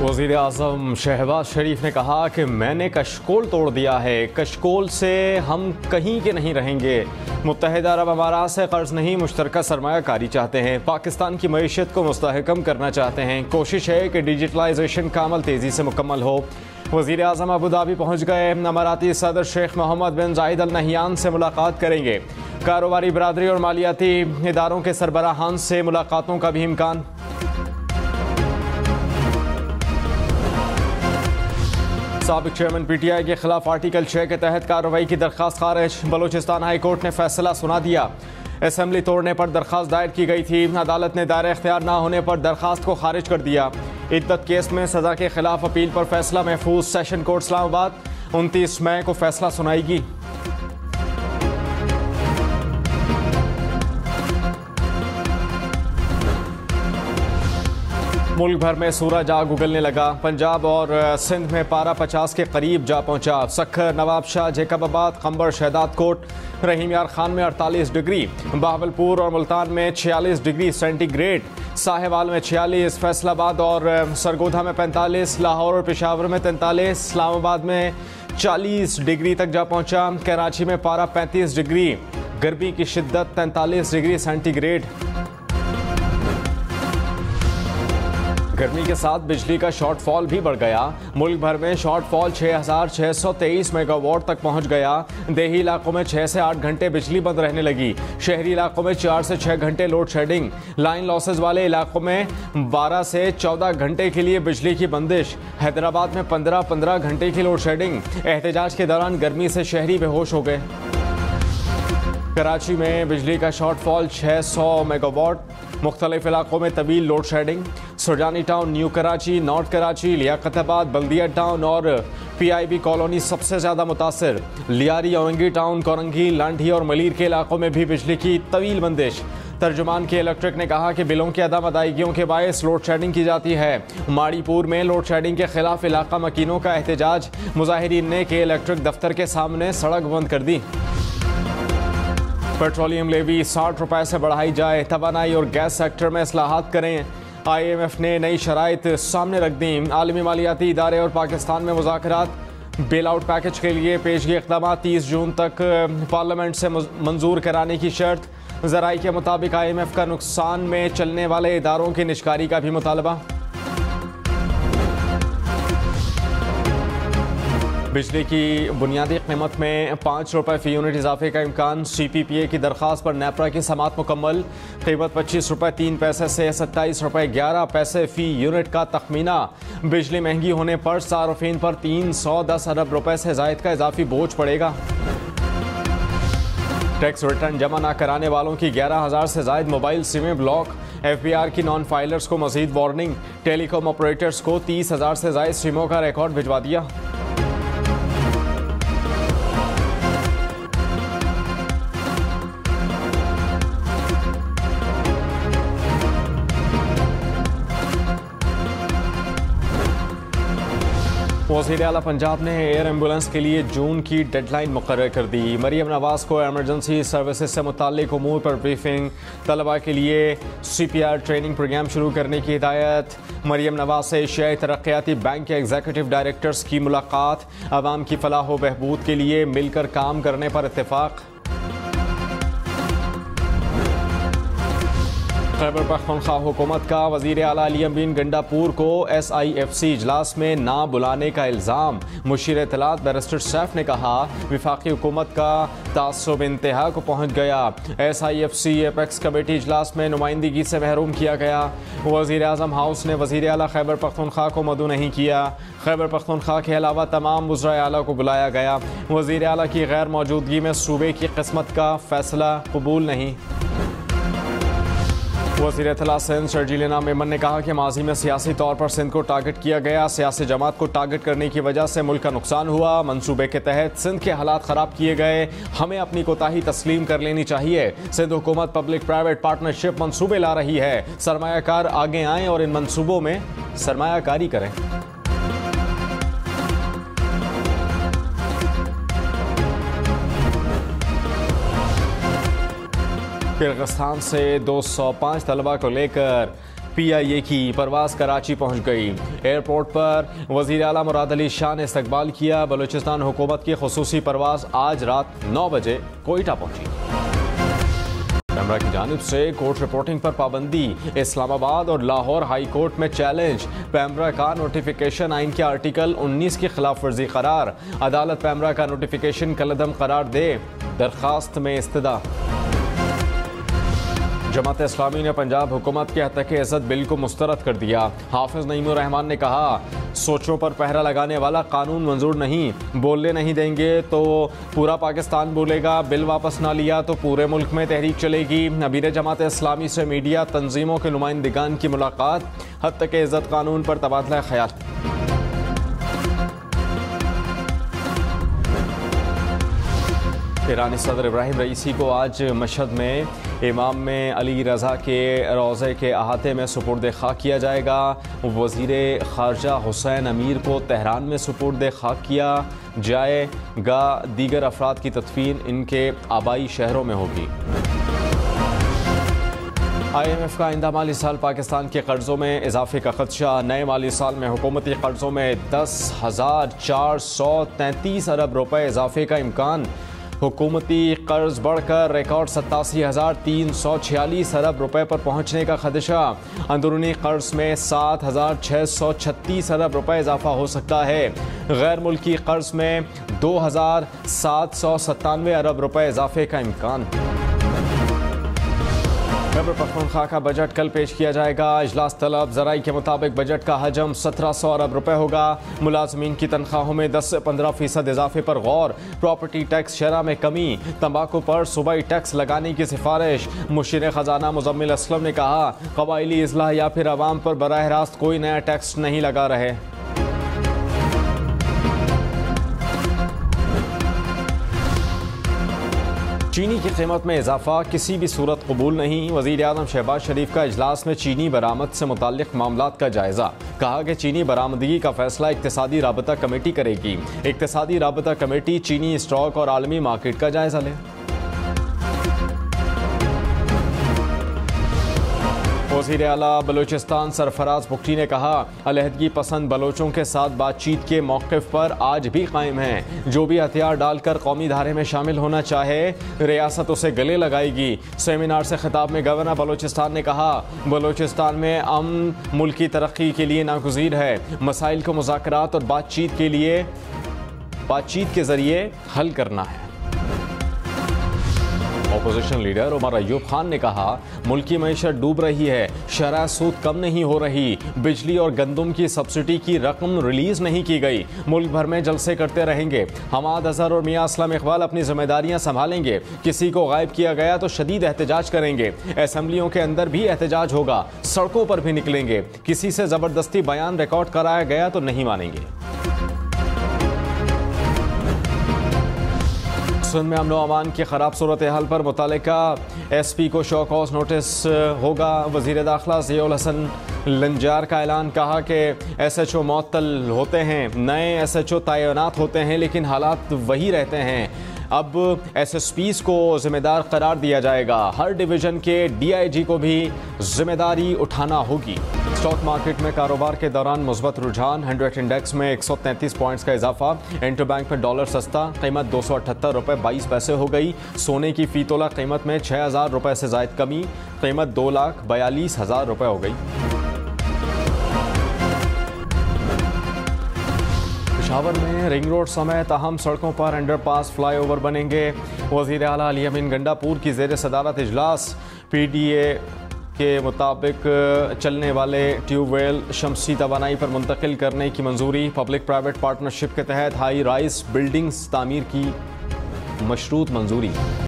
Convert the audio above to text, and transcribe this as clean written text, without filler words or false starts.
वज़ीर आज़म शहबाज शरीफ ने कहा कि मैंने कशकोल तोड़ दिया है, कशकोल से हम कहीं के नहीं रहेंगे। मुत्तहिदा अरब अमारात से कर्ज नहीं, मुश्तरका सरमायाकारी चाहते हैं। पाकिस्तान की मईशत को मुस्तहकम करना चाहते हैं। कोशिश है कि डिजिटलाइजेशन का अमल तेज़ी से मुकम्मल हो। वज़ीर आज़म अबू धाबी पहुँच गए। अमाराती सदर शेख मोहम्मद बिन जायद अल नहयान से मुलाकात करेंगे। कारोबारी बरादरी और मालियाती इदारों के सरबराहान से मुलाकातों का भी इम्कान। साबिक चेयरमैन पीटीआई के खिलाफ आर्टिकल 6 के तहत कार्रवाई की दरख्वास्त खारिज। बलूचिस्तान हाई कोर्ट ने फैसला सुना दिया। असेंबली तोड़ने पर दरख्वास्त दायर की गई थी। अदालत ने दायरे इख्तियार न होने पर दरख्वास्त को खारिज कर दिया। इद्दत केस में सजा के खिलाफ अपील पर फैसला महफूज। सेशन कोर्ट इस्लामाबाद 29 मई को फैसला सुनाएगी। मुल्क भर में सूरज आग उगलने लगा। पंजाब और सिंध में पारा 50 के करीब जा पहुंचा। सखर, नवाबशाह, जैकबाबाद, खंबर, शहदादकोट, रहीम यार खान में 48 डिग्री, बहावलपुर और मुल्तान में 46 डिग्री सेंटीग्रेड, साहिवाल में 46, फैसलाबाद और सरगोधा में 45, लाहौर और पेशावर में 43, इस्लामाबाद में 40 डिग्री तक जा पहुंचा। कराची में पारा 35 डिग्री, गर्मी की शिद्दत 43 डिग्री सेंटीग्रेड। गर्मी के साथ बिजली का शॉर्टफॉल भी बढ़ गया। मुल्क भर में शॉर्टफॉल 6623 मेगावाट तक पहुंच गया। देही इलाकों में 6 से 8 घंटे बिजली बंद रहने लगी। शहरी इलाकों में 4 से 6 घंटे लोड शेडिंग। लाइन लॉसेज वाले इलाकों में 12 से 14 घंटे के लिए बिजली की बंदिश। हैदराबाद में 15-15 घंटे की लोड शेडिंग। एहतजाज के दौरान गर्मी से शहरी बेहोश हो गए। कराची में बिजली का शॉर्टफॉल 600 मेगावाट। मुख्तलिफ इलाकों में तवील load shedding. Surjani town, new Karachi, north Karachi, Liaquatabad, Baldia town और PIB कॉलोनी सबसे ज़्यादा मुतासर। लियारी, औरंगी टाउन, कोरंगी, लांढी और मलीर के इलाकों में भी बिजली की तवील बंदिश। तर्जुमान के इलेक्ट्रिक ने कहा कि बिलों की अदम अदायगियों के बायस लोड शेडिंग की जाती है। माड़ीपुर में लोड शेडिंग के खिलाफ इलाका मकीनों का एहतजाज। मुजाहिरीन ने के इलेक्ट्रिक दफ्तर के सामने सड़क बंद कर दी। पेट्रोलियम लेवी 60 रुपए से बढ़ाई जाए। तवानाई और गैस सेक्टर में इस्लाहात करें। IMF ने नई शराइत सामने रख दी। आलमी मालियाती इदारे और पाकिस्तान में मुज़ाकरात। बेल आउट पैकेज के लिए पेशगी इक़दाम 30 जून तक पार्लियामेंट से मंजूर कराने की शर्त। ज़राई के मुताबिक IMF का नुकसान में चलने वाले इदारों की निष्कारी का भी मुतालबा। बिजली की बुनियादी कीमत में 5 रुपये फ़ी यूनिट इजाफे का इम्कान। CPPA की दरख्वास्त पर नेपरा की समात मुकम्मल। कीमत 25 रुपये 3 पैसे से 27 रुपये 11 पैसे फ़ी यूनिट का तखमीना। बिजली महंगी होने पर सार्फिन पर 310 अरब रुपए से ज़ायद का इजाफी बोझ पड़ेगा। टैक्स रिटर्न जमा न कराने वालों की 11,000 से ज़ायद मोबाइल सिमें ब्लॉक। FBR की नॉन फाइलर्स को मजीद वार्निंग। टेलीकॉम ऑपरेटर्स को 30,000 से ज़ायद सिमों का रिकॉर्ड भिजवा दिया। वज़ीर आला पंजाब ने एयर एम्बुलेंस के लिए जून की डेडलाइन मुकर्रर कर दी। मरियम नवाज को एमरजेंसी सर्विसेज से मुताल्लिक उमूर पर ब्रीफिंग। तलबा के लिए CPR ट्रेनिंग प्रोग्राम शुरू करने की हिदायत। मरियम नवाज से एशियाई तरक्याती बैंक के एग्जीक्यूटिव डायरेक्टर्स की मुलाकात। अवाम की फलाह व बहबूद के लिए मिलकर काम करने पर इत्तेफाक। खैबर पख्तूनख्वा हुकूमत का वज़ीर आला अली अमीन गंडापुर को SIFC इजलास में ना बुलाने का इल्ज़ाम। मुशीर इत्तलात बैरिस्टर सैफ ने कहा वफाकी हुकूमत का तासुब इंतहा को पहुँच गया। SIFC एपेक्स कमेटी इजलास में नुमाइंदगी से महरूम किया गया। वज़ीर आज़म हाउस ने वज़ीर आला खैबर पख्तूनख्वा को मदऊ नहीं किया। खैबर पख्तूनख्वा के अलावा तमाम वज़राए आला को बुलाया गया। वज़ीर आला की गैर मौजूदगी में सूबे की किस्मत का फैसला कबूल नहीं। वज़ीर इत्तलात सिंध शर्जील मेमन ने कहा कि माजी में सियासी तौर पर सिंध को टारगेट किया गया। सियासी जमात को टारगेट करने की वजह से मुल्क का नुकसान हुआ। मंसूबे के तहत सिंध के हालात ख़राब किए गए। हमें अपनी कोताही तस्लीम कर लेनी चाहिए। सिंध हुकूमत पब्लिक प्राइवेट पार्टनरशिप मंसूबे ला रही है। सरमायाकार आगे आएँ और इन मंसूबों में सरमायाकारी करें। किर्गिस्तान से 205 तलबा को लेकर PIA की परवाज कराची पहुंच गई। एयरपोर्ट पर वज़ीर आला मुराद अली शाह ने इस्तकबाल किया। बलूचिस्तान हुकूमत की खुसूसी परवाज आज रात 9 बजे कोयटा पहुंची। पैमरा की जानिब से कोर्ट रिपोर्टिंग पर पाबंदी। इस्लामाबाद और लाहौर हाई कोर्ट में चैलेंज। पैमरा का नोटिफिकेशन आइन के आर्टिकल 19 की खिलाफ वर्जी करार। अदालत पैमरा का नोटिफिकेशन कलअदम करार दे। दरखास्त में इस्तदा। जमात इस्लामी ने पंजाब हुकूमत के हत्या के इज़्ज़त बिल को मुस्तरद कर दिया। हाफिज नईमुर रहमान ने कहा, सोचों पर पहरा लगाने वाला कानून मंजूर नहीं। बोलने नहीं देंगे तो पूरा पाकिस्तान बोलेगा। बिल वापस ना लिया तो पूरे मुल्क में तहरीक चलेगी। अमीर जमात इस्लामी से मीडिया तंजीमों के नुमाइंदगान की मुलाकात। हत्या के इज़्ज़त कानून पर तबादला ख्याल। ईरानी सदर इब्राहिम रईसी को आज मशहद में इमाम में अली रज़ा के रोज़े के अहाते में सुपुर्द खाक किया जाएगा। वज़ीर ख़ारजा हुसैन अमीर को तेहरान में सुपुर्द खाक किया जाएगा। दीगर अफराद की तदफीन इनके आबाई शहरों में होगी। IMF का आइंदा माली साल पाकिस्तान के कर्ज़ों में इजाफे का खदशा। नए माली साल में हुकूमती कर्ज़ों में 10,433 अरब रुपए इजाफे का इम्कान। हुकूमती कर्ज बढ़कर रिकॉर्ड 87,346 अरब रुपए पर पहुंचने का खदशा। अंदरूनी कर्ज में 7,636 अरब रुपए इजाफा हो सकता है। गैर मुल्की कर्ज में 2,797 अरब रुपए इजाफे का इम्कान। खैबर पख्तूनख्वा का बजट कल पेश किया जाएगा। इजलास तलब ज़राई के मुताबिक बजट का हजम 1700 अरब रुपए होगा। मुलाजमीन की तनख्वाहों में 10 से 15% इजाफे पर गौर। प्रॉपर्टी टैक्स शरह में कमी। तंबाकू पर सूबाई टैक्स लगाने की सिफारिश। मुशीर खजाना मुजम्मिल असलम ने कहा, कबायली इजलाह या फिर अवाम पर बराह रास्त कोई नया टैक्स नहीं लगा रहे। चीनी की कीमत में इजाफा किसी भी सूरत कबूल नहीं। वज़ीर आज़म शहबाज शरीफ का इजलास में चीनी बरामद से मुताल्लिक़ मामलात का जायज़ा। कहा कि चीनी बरामदगी का फैसला इक़्तिसादी राबता कमेटी करेगी। इक़्तिसादी राबता कमेटी चीनी स्टॉक और आलमी मार्केट का जायज़ा ले। वज़ीर आला बलूचिस्तान सरफराज बुख्ती ने कहा, अलहदगी पसंद बलोचों के साथ बातचीत के मौक़िफ़ पर आज भी कायम है। जो भी हथियार डालकर कौमी धारे में शामिल होना चाहे, रियासत उसे गले लगाएगी। सेमिनार से खिताब में गवर्नर बलूचिस्तान ने कहा, बलूचिस्तान में अमन मुल्क की तरक्की के लिए नागुज़ीर है। मसाइल को मुज़ाकरात और बातचीत के ज़रिए हल करना है। अपोजिशन लीडर उमर अयूब खान ने कहा, मुल्क की मईशत डूब रही है। शरह सूद कम नहीं हो रही। बिजली और गंदम की सब्सिडी की रकम रिलीज नहीं की गई। मुल्क भर में जलसे करते रहेंगे। हमाद अजहर और मियां असलम इकबाल अपनी जिम्मेदारियां संभालेंगे। किसी को गायब किया गया तो शदीद एहतजाज करेंगे। असेंबलियों के अंदर भी एहतजाज होगा। सड़कों पर भी निकलेंगे। किसी से जबरदस्ती बयान रिकॉर्ड कराया गया तो नहीं मानेंगे। सिंध में अमन अमान की खराब सूरत हाल पर मुतालिका SP को शो कॉज नोटिस होगा। वज़ीर दाखिला ज़ियाउल हसन लंजार का ऐलान। कहा कि SHO मुअत्तल होते हैं, नए SHO तैनात होते हैं, लेकिन हालात वही रहते हैं। अब SSPs को जिम्मेदार करार दिया जाएगा। हर डिवीज़न के DIG को भी जिम्मेदारी उठाना होगी। स्टॉक मार्केट में कारोबार के दौरान मुस्बत रुझान। 100 इंडेक्स में 133 पॉइंट्स का इजाफा। इंटरबैंक में डॉलर सस्ता, कीमत 278 रुपये 22 पैसे हो गई। सोने की फी तोला कीमत में 6,000 रुपये से जायद कमी। कीमत 2,42,000 रुपये हो गई। पेशावर में रिंग रोड समेत अहम सड़कों पर अंडरपास फ्लाईओवर बनेंगे। वज़ीर आला अली अमीन गंडापुर की ज़ेर सदारत इजलास। PDA के मुताबिक चलने वाले ट्यूबवेल शमसी तवानाई पर मुंतकिल करने की मंजूरी। पब्लिक प्राइवेट पार्टनरशिप के तहत हाई राइज बिल्डिंग्स तामीर की मशरूत मंजूरी।